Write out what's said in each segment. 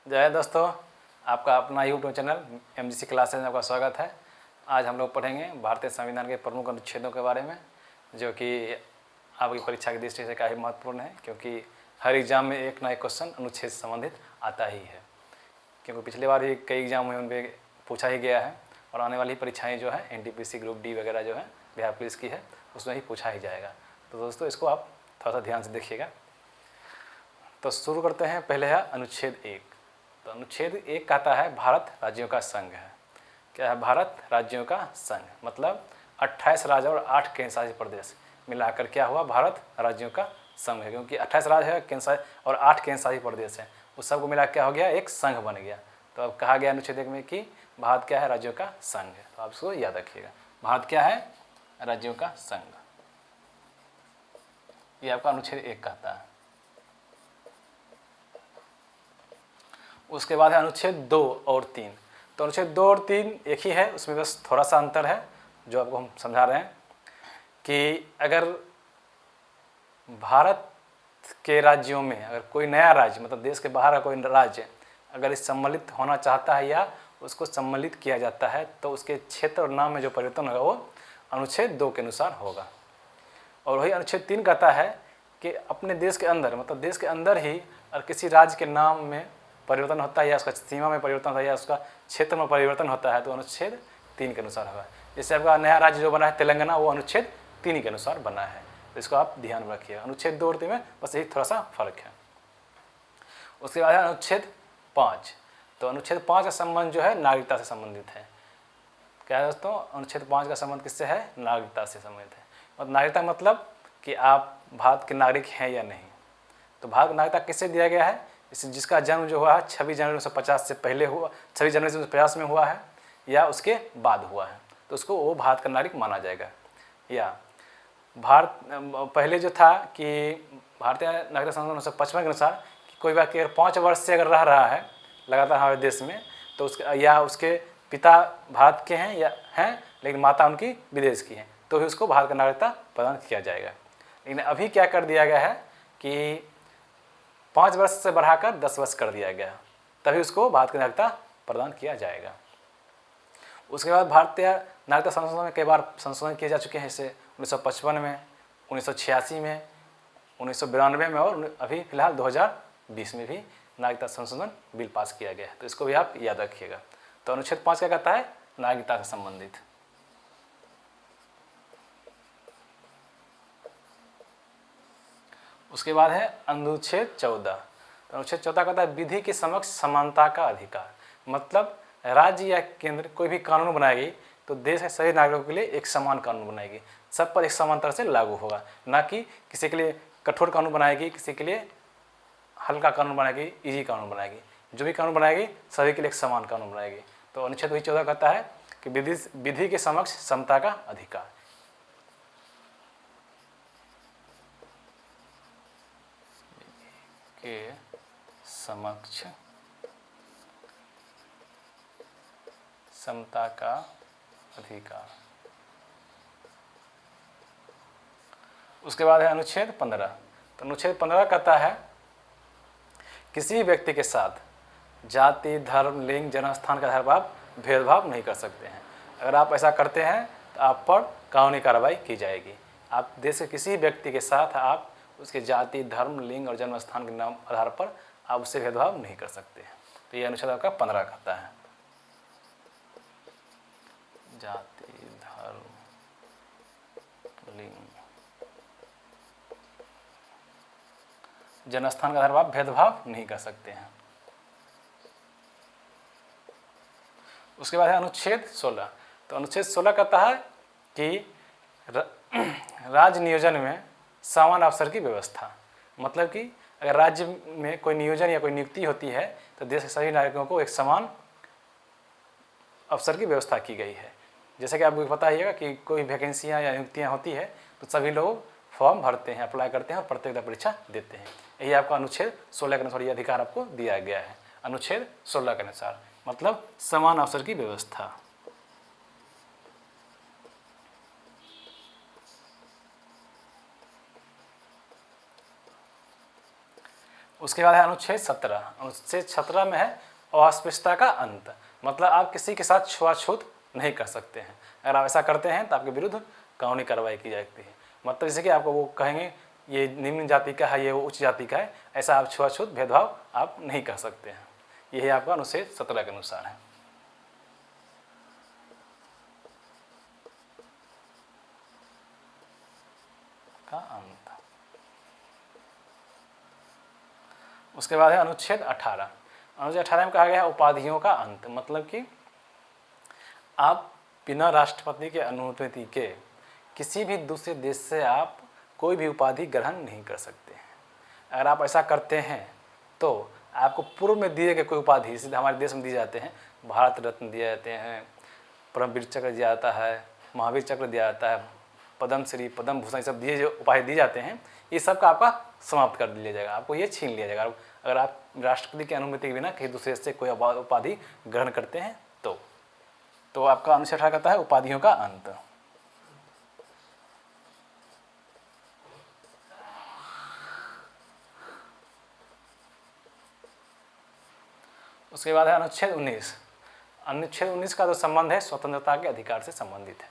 जय दोस्तों, आपका अपना यूट्यूब चैनल MGC क्लासेस में आपका स्वागत है। आज हम लोग पढ़ेंगे भारतीय संविधान के प्रमुख अनुच्छेदों के बारे में, जो कि आपकी परीक्षा की दृष्टि से काफ़ी महत्वपूर्ण है, क्योंकि हर एग्जाम में एक ना एक क्वेश्चन अनुच्छेद से संबंधित आता ही है। क्योंकि पिछले बार भी कई एग्जाम में उनपे पूछा ही गया है और आने वाली परीक्षाएँ जो है NTPC ग्रुप D वगैरह जो है बिहार पुलिस की है, उसमें ही पूछा ही जाएगा। तो दोस्तों इसको आप थोड़ा सा ध्यान से देखिएगा। तो शुरू करते हैं। पहले है अनुच्छेद 1। तो अनुच्छेद 1 कहता है भारत राज्यों का संघ है। क्या है? भारत राज्यों का संघ, मतलब 28 राज्य और 8 केंद्र शासित प्रदेश मिलाकर क्या हुआ? भारत राज्यों का संघ है। क्योंकि 28 राज्य है केंद्र और 8 केंद्र शासित प्रदेश है, उस सबको मिला क्या हो गया? एक संघ बन गया। तो अब कहा गया अनुच्छेद 1 में कि भारत क्या है? राज्यों का संघ है। तो आप इसको याद रखिएगा, भारत क्या है? राज्यों का संघ। ये आपका अनुच्छेद 1 कहता है। उसके बाद है अनुच्छेद 2 और 3। तो अनुच्छेद 2 और 3 एक ही है, उसमें बस थोड़ा सा अंतर है जो आपको हम समझा रहे हैं कि अगर भारत के राज्यों में अगर कोई नया राज्य, मतलब देश के बाहर का कोई राज्य अगर इस सम्मिलित होना चाहता है या उसको सम्मिलित किया जाता है, तो उसके क्षेत्र और नाम में जो परिवर्तन होगा वो अनुच्छेद 2 के अनुसार होगा। और वही अनुच्छेद 3 कहता है कि अपने देश के अंदर, मतलब देश के अंदर ही अगर किसी राज्य के नाम में परिवर्तन होता है या उसका सीमा में परिवर्तन होता है या उसका क्षेत्र में परिवर्तन होता है, तो अनुच्छेद 3 के अनुसार होगा। जैसे आपका नया राज्य जो बना है तेलंगाना, वो अनुच्छेद 3 के अनुसार बना है। तो इसको आप ध्यान में रखिए। अनुच्छेद 2 और 3 में बस यही थोड़ा सा फर्क है। उसके बाद है अनुच्छेद 5। तो अनुच्छेद 5 का संबंध जो है नागरिकता से संबंधित है। क्या है दोस्तों? अनुच्छेद 5 का संबंध किससे है? नागरिकता से संबंधित है। और नागरिकता मतलब कि आप भारत के नागरिक हैं या नहीं। तो भारत को नागरिकता किससे दिया गया है? जिसका जन्म जो हुआ है 26 जनवरी 1950 से पहले हुआ, 26 जनवरी 1950 में हुआ है या उसके बाद हुआ है, तो उसको वो भारत का नागरिक माना जाएगा। या भारत पहले जो था कि भारतीय नागरिक संशोधन 1955 के अनुसार कि कोई व्यक्ति अगर 5 वर्ष से अगर रह रहा है लगातार हमारे देश में, तो उसके पिता भारत के हैं या हैं लेकिन माता उनकी विदेश की हैं, तो ही उसको भारत का नागरिकता प्रदान किया जाएगा। लेकिन अभी क्या कर दिया गया है कि 5 वर्ष से बढ़ाकर 10 वर्ष कर दिया गया, तभी उसको भारत की नागरिकता प्रदान किया जाएगा। उसके बाद भारतीय नागरिकता संशोधन में कई बार संशोधन किए जा चुके हैं, जैसे 1955 में, 1986 में, 1992 में और अभी फिलहाल 2020 में भी नागरिकता संशोधन बिल पास किया गया है। तो इसको भी आप याद रखिएगा। तो अनुच्छेद 5 क्या कहता है? नागरिकता से संबंधित। उसके बाद है अनुच्छेद 14। तो अनुच्छेद 14 कहता है विधि के समक्ष समानता का अधिकार। मतलब राज्य या केंद्र कोई भी कानून बनाएगी तो देश के सभी नागरिकों के लिए एक समान कानून बनाएगी, सब पर एक समान तरह से लागू होगा, ना कि किसी के लिए कठोर कानून बनाएगी, किसी के लिए हल्का कानून बनाएगी, इजी कानून बनाएगी। जो भी कानून बनाएगी सभी के लिए एक समान कानून बनाएगी। तो अनुच्छेद 14 कहता है कि विधि के समक्ष समता का अधिकार। के समक्ष समता का अधिकार। उसके बाद है अनुच्छेद 15। तो अनुच्छेद 15 कहता है किसी व्यक्ति के साथ जाति, धर्म, लिंग, जन्मस्थान के आधार पर आप भेदभाव नहीं कर सकते हैं। अगर आप ऐसा करते हैं तो आप पर कानूनी कार्रवाई की जाएगी। आप देश के किसी व्यक्ति के साथ आप उसके जाति, धर्म, लिंग और जन्म स्थान के नाम आधार पर आप उससे भेदभाव नहीं कर सकते हैं। तो ये अनुच्छेद आपका 15 कहता है जाति, धर्म, लिंग, जन्म स्थान के आधार पर आप भेदभाव नहीं कर सकते हैं। उसके बाद है अनुच्छेद 16। तो अनुच्छेद 16 कहता है कि राज्य नियोजन में समान अवसर की व्यवस्था। मतलब कि अगर राज्य में कोई नियोजन या कोई नियुक्ति होती है तो देश के सभी नागरिकों को एक समान अवसर की व्यवस्था की गई है। जैसे कि आपको पता ही है कि कोई वैकेंसियाँ या नियुक्तियाँ होती है तो सभी लोग फॉर्म भरते हैं, अप्लाई करते हैं और प्रतियोगिता परीक्षा देते हैं। यही आपका अनुच्छेद 16 के अनुसार ये अधिकार आपको दिया गया है। अनुच्छेद 16 के अनुसार मतलब समान अवसर की व्यवस्था। उसके बाद है अनुच्छेद 17। अनुच्छेद 17 में है अस्पृश्यता का अंत, मतलब आप किसी के साथ छुआछूत नहीं कर सकते हैं। अगर आप ऐसा करते हैं तो आपके विरुद्ध कानूनी कार्रवाई की जाती है। मतलब जैसे कि आपको वो कहेंगे ये निम्न जाति का है, ये वो उच्च जाति का है, ऐसा आप छुआछूत भेदभाव आप नहीं कर सकते हैं। यही आपका अनुच्छेद 17 के अनुसार है। का अंत। उसके बाद है अनुच्छेद 18। अनुच्छेद 18 में कहा गया है उपाधियों का अंत, मतलब कि आप बिना राष्ट्रपति के अनुमति के किसी भी दूसरे देश से आप कोई भी उपाधि ग्रहण नहीं कर सकते हैं। अगर आप ऐसा करते हैं तो आपको पूर्व में दिए गए कोई उपाधि सीधे हमारे देश में दिए जाते हैं, भारत रत्न दिए जाते हैं, परमवीर चक्र दिया जाता है, महावीर चक्र दिया जाता है, पद्म श्री, पद्म भूषण, ये सब दिए जो उपाधि दिए जाते हैं, ये सब का आपका समाप्त कर दिया जाएगा, आपको ये छीन लिया जाएगा अगर आप राष्ट्रपति की अनुमति के बिना कहीं दूसरे से कोई उपाधि ग्रहण करते हैं तो आपका अनुच्छेद 18 कहता है उपाधियों का अंत। उसके बाद है अनुच्छेद 19। अनुच्छेद 19 का जो संबंध है स्वतंत्रता के अधिकार से संबंधित है।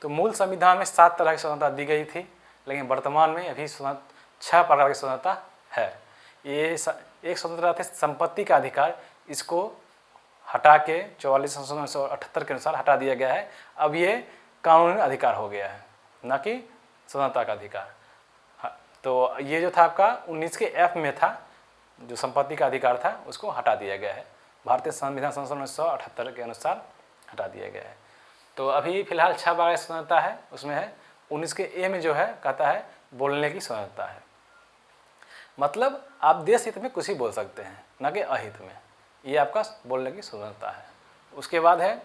तो मूल संविधान में 7 तरह की स्वतंत्रता दी गई थी, लेकिन वर्तमान में अभी 6 प्रकार की स्वतंत्रता है। ये एक स्वतंत्रता थी संपत्ति का अधिकार, इसको हटा के 44/1978 के अनुसार हटा दिया गया है। अब ये कानूनी अधिकार हो गया है, न कि स्वतंत्रता का अधिकार। तो ये जो था आपका 19 के F में था, जो संपत्ति का अधिकार था उसको हटा दिया गया है, भारतीय संविधान संशोधन 1978 के अनुसार हटा दिया गया है। तो अभी फिलहाल 6 प्रकार की स्वतंत्रता है, उसमें है 19 के A में जो है कहता है बोलने की स्वतंत्रता है, मतलब आप देश हित में कुछ ही बोल सकते हैं, न कि अहित में, ये आपका बोलने की स्वतंत्रता है। उसके बाद है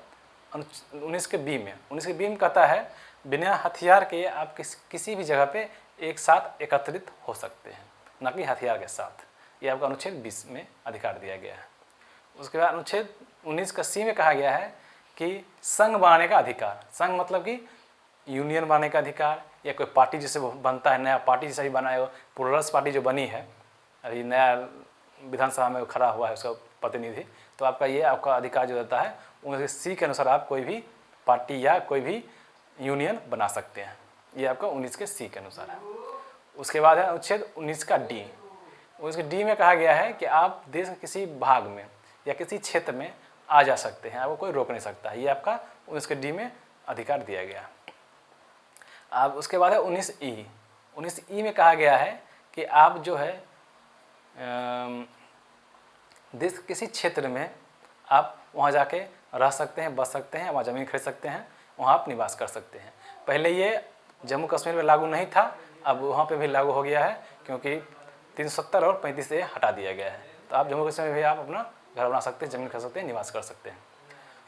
19 के B में। 19 के B में कहता है बिना हथियार के आप किसी भी जगह पे एक साथ एकत्रित हो सकते हैं, न कि हथियार के साथ। ये आपका अनुच्छेद 20 में अधिकार दिया गया है। उसके बाद अनुच्छेद 19 का C में कहा गया है कि संघ बनाने का अधिकार। संघ मतलब कि यूनियन बनाने का अधिकार, या कोई पार्टी जैसे बनता है, नया पार्टी जैसा ही बना है, प्लुरल्स पार्टी जो बनी है, अभी नया विधानसभा में खड़ा हुआ है उसका प्रतिनिधि, तो आपका ये आपका अधिकार जो रहता है उनके C के अनुसार आप कोई भी पार्टी या कोई भी यूनियन बना सकते हैं। ये आपका 19 के C के अनुसार है। उसके बाद है अनुच्छेद 19 का D। 19 के D में कहा गया है कि आप देश के किसी भाग में या किसी क्षेत्र में आ जा सकते हैं, आपको कोई रोक नहीं सकता। ये आपका 19 के D में अधिकार दिया गया। अब उसके बाद है 19E। 19E में कहा गया है कि आप जो है देश के किसी क्षेत्र में आप वहाँ जाके रह सकते हैं, बस सकते हैं, वहाँ ज़मीन खरीद सकते हैं, वहाँ आप निवास कर सकते हैं। पहले ये जम्मू कश्मीर में लागू नहीं था, अब वहाँ पे भी लागू हो गया है, क्योंकि 370 और 35 से हटा दिया गया है। तो आप जम्मू कश्मीर में भी आप अपना घर बना सकते हैं, ज़मीन खरीद सकते हैं, निवास कर सकते हैं।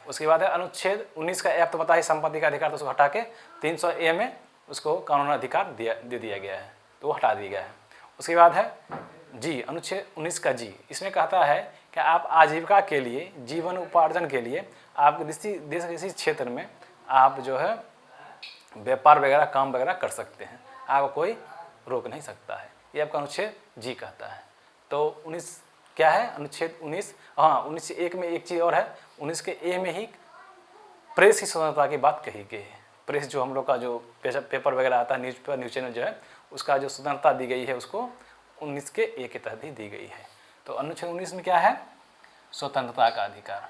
उसके बाद है अनुच्छेद 19 का F, तो पता है संपत्ति का अधिकार, तो उसको हटा के 300A में उसको कानूनी अधिकार दे दिया गया है, तो वो हटा दिया गया है। उसके बाद है G, अनुच्छेद 19 का G। इसमें कहता है कि आप आजीविका के लिए, जीवन उपार्जन के लिए आप देश के किसी क्षेत्र में आप जो है व्यापार वगैरह, काम वगैरह कर सकते हैं, आपको कोई रोक नहीं सकता है। ये आपका अनुच्छेद G कहता है। तो 19 क्या है, अनुच्छेद 19, हाँ 19 से 1 में एक चीज़ और है, 19 के A में ही प्रेस की स्वतंत्रता की बात कही गई है। प्रेस जो हम लोग का जो पेपर वगैरह आता है, न्यूज़पेपर, न्यूज़ चैनल जो है, उसका जो स्वतंत्रता दी गई है उसको 19 के A के तहत ही दी गई है। तो अनुच्छेद 19 में क्या है, स्वतंत्रता का अधिकार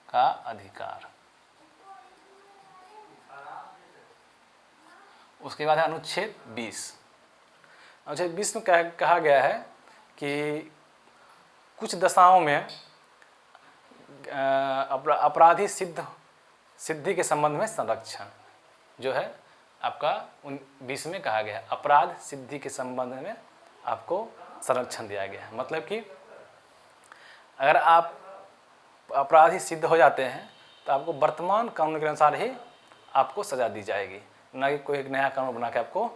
का अधिकार। उसके बाद है अनुच्छेद 20। अनुच्छेद 20 में कहा गया है कि कुछ दशाओं में अपराधी सिद्धि के संबंध में संरक्षण जो है आपका 20 में कहा गया है, अपराध सिद्धि के संबंध में आपको संरक्षण दिया गया है। मतलब कि अगर आप अपराधी सिद्ध हो जाते हैं तो आपको वर्तमान कानून के अनुसार ही आपको सज़ा दी जाएगी, न कि कोई एक नया कानून बना के आपको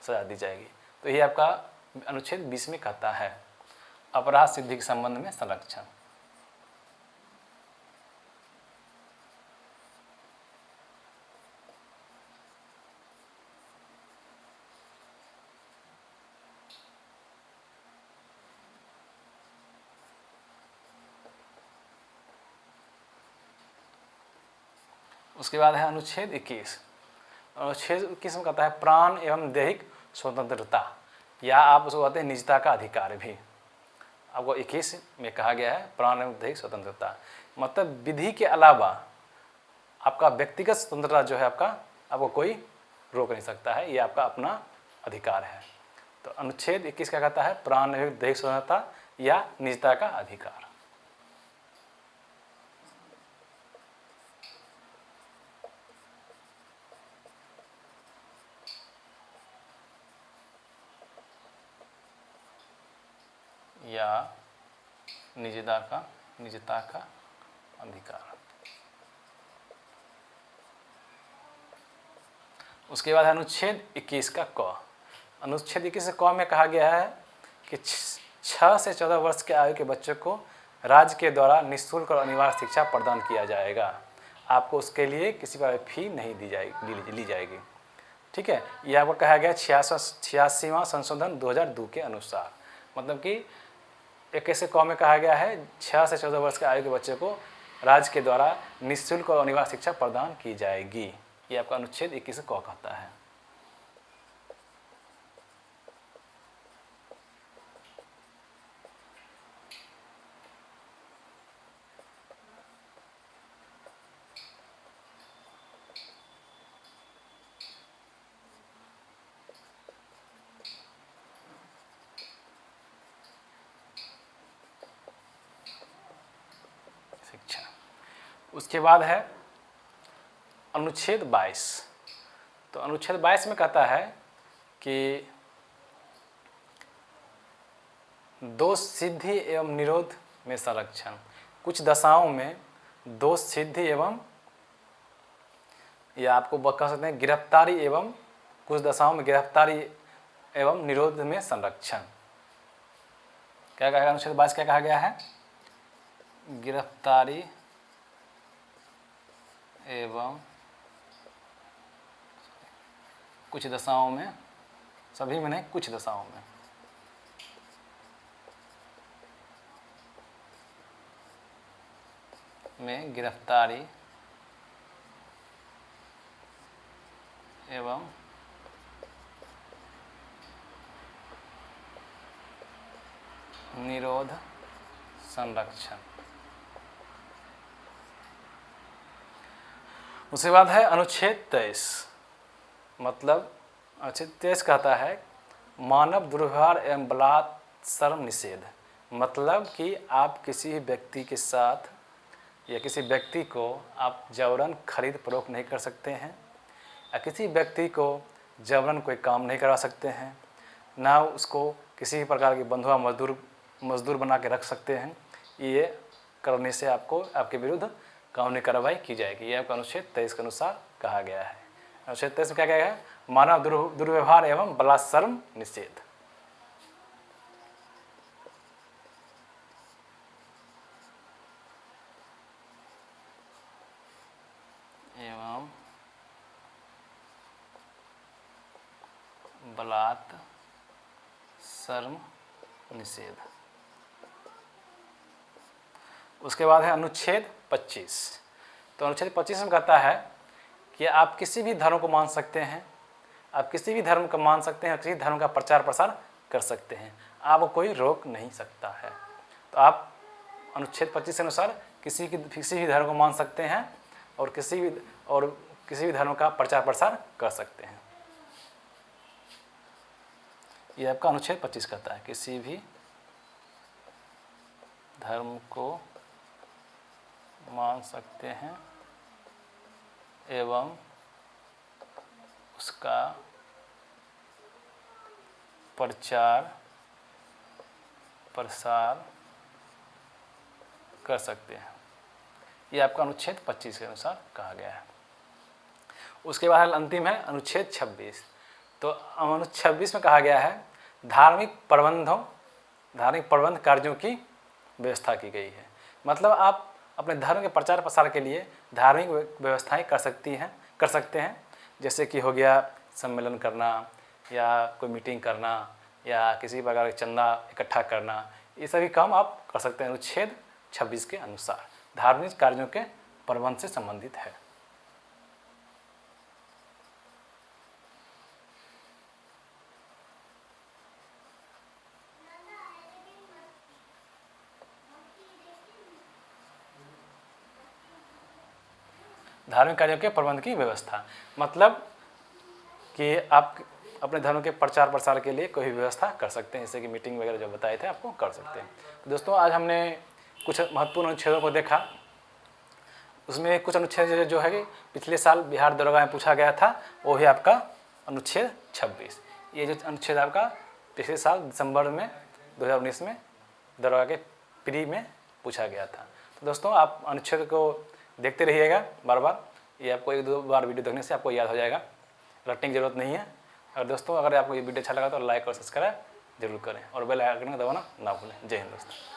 सज़ा दी जाएगी। तो ये आपका अनुच्छेद 20 में कहता है अपराध सिद्धि के संबंध में संरक्षण। उसके बाद है अनुच्छेद 21। अनुच्छेद 21 में कहता है प्राण एवं दैहिक स्वतंत्रता, या आप उसको कहते हैं निजता का अधिकार भी। आपको 21 में कहा गया है प्राण एवं दैहिक स्वतंत्रता, मतलब विधि के अलावा आपका व्यक्तिगत स्वतंत्रता जो है आपको कोई रोक नहीं सकता है, ये आपका अपना अधिकार है। तो अनुच्छेद 21 क्या कहता है? प्राण एवं दैहिक स्वतंत्रता या निजता का अधिकार। या निजता का अधिकार। उसके बाद अनुच्छेद 21 का क। अनुच्छेद 21 क में कहा गया है कि 6 से 14 वर्ष के आयु के बच्चों को राज्य के द्वारा निःशुल्क और अनिवार्य शिक्षा प्रदान किया जाएगा। आपको उसके लिए किसी प्रकार फी नहीं ली जाएगी। ठीक है, यह आपको कहा गया 86वां संशोधन 2002 के अनुसार। मतलब कि 21 क में कहा गया है 6 से 14 वर्ष के आयु के बच्चे को राज्य के द्वारा निःशुल्क और अनिवार्य शिक्षा प्रदान की जाएगी। ये आपका अनुच्छेद 21 क कहता है। शिक्षा। उसके बाद है अनुच्छेद 22। तो अनुच्छेद 22 में कहता है कि दोष सिद्धि एवं निरोध में संरक्षण। कुछ दशाओं में दोष सिद्धि एवं, या आपको कह सकते हैं गिरफ्तारी एवं, कुछ दशाओं में गिरफ्तारी एवं निरोध में संरक्षण। क्या कहा गया अनुच्छेद 22? क्या कहा गया है? गिरफ्तारी एवं कुछ दशाओं में, सभी में नहीं, कुछ दशाओं में गिरफ्तारी एवं निरोध संरक्षण। उसके बाद है अनुच्छेद 23। मतलब अनुच्छेद 23 कहता है मानव दुर्व्यवहार एवं बलात्कार निषेध। मतलब कि आप किसी व्यक्ति के साथ या किसी व्यक्ति को आप जबरन खरीद फरोख्त नहीं कर सकते हैं, या किसी व्यक्ति को जबरन कोई काम नहीं करा सकते हैं, ना उसको किसी प्रकार की बंधुआ मजदूर बना के रख सकते हैं। ये करने से आपको आपके विरुद्ध कानूनी कार्रवाई की जाएगी। यह आपका अनुच्छेद 23 के अनुसार कहा गया है। अनुच्छेद 23 में क्या कहा गया है? मानव दुर्व्यवहार एवं बलात्कार निषेध। एवं बलात्कार निषेध। उसके बाद है अनुच्छेद 25। तो अनुच्छेद 25 में कहता है कि आप किसी भी धर्म को मान सकते हैं, आप किसी भी धर्म को मान सकते हैं, किसी धर्म का प्रचार प्रसार कर सकते हैं, आपको कोई रोक नहीं सकता है। तो आप अनुच्छेद 25 के अनुसार किसी भी धर्म को मान सकते हैं और किसी भी धर्म का प्रचार प्रसार कर सकते हैं। यह आपका अनुच्छेद 25 कहता है किसी भी धर्म को मान सकते हैं एवं उसका प्रचार प्रसार कर सकते हैं। ये आपका अनुच्छेद 25 के अनुसार कहा गया है। उसके बाद अंतिम है अनुच्छेद 26। तो अनुच्छेद 26 में कहा गया है धार्मिक प्रबंध कार्यों की व्यवस्था की गई है। मतलब आप अपने धर्म के प्रचार प्रसार के लिए धार्मिक व्यवस्थाएं कर सकते हैं। जैसे कि हो गया सम्मेलन करना, या कोई मीटिंग करना, या किसी प्रकार का चंदा इकट्ठा करना, ये सभी काम आप कर सकते हैं। अनुच्छेद 26 के अनुसार धार्मिक कार्यों के प्रबंध से संबंधित है। धार्मिक कार्यों के प्रबंध की व्यवस्था, मतलब कि आप अपने धर्म के प्रचार प्रसार के लिए कोई भी व्यवस्था कर सकते हैं, जैसे कि मीटिंग वगैरह जो बताए थे आपको कर सकते हैं। तो दोस्तों आज हमने कुछ महत्वपूर्ण अनुच्छेदों को देखा। उसमें कुछ अनुच्छेद जो है कि पिछले साल बिहार दरोगा में पूछा गया था, वो भी आपका अनुच्छेद 26। ये जो अनुच्छेद आपका पिछले साल दिसंबर में 2019 में दरोगा के प्री में पूछा गया था। तो दोस्तों आप अनुच्छेद को देखते रहिएगा बार बार, ये आपको 1-2 बार वीडियो देखने से आपको याद हो जाएगा, रटने की ज़रूरत नहीं है। और दोस्तों अगर आपको ये वीडियो अच्छा लगा तो लाइक और सब्सक्राइब जरूर करें और बेल आइकन को दबाना ना भूलें। जय हिंद दोस्तों।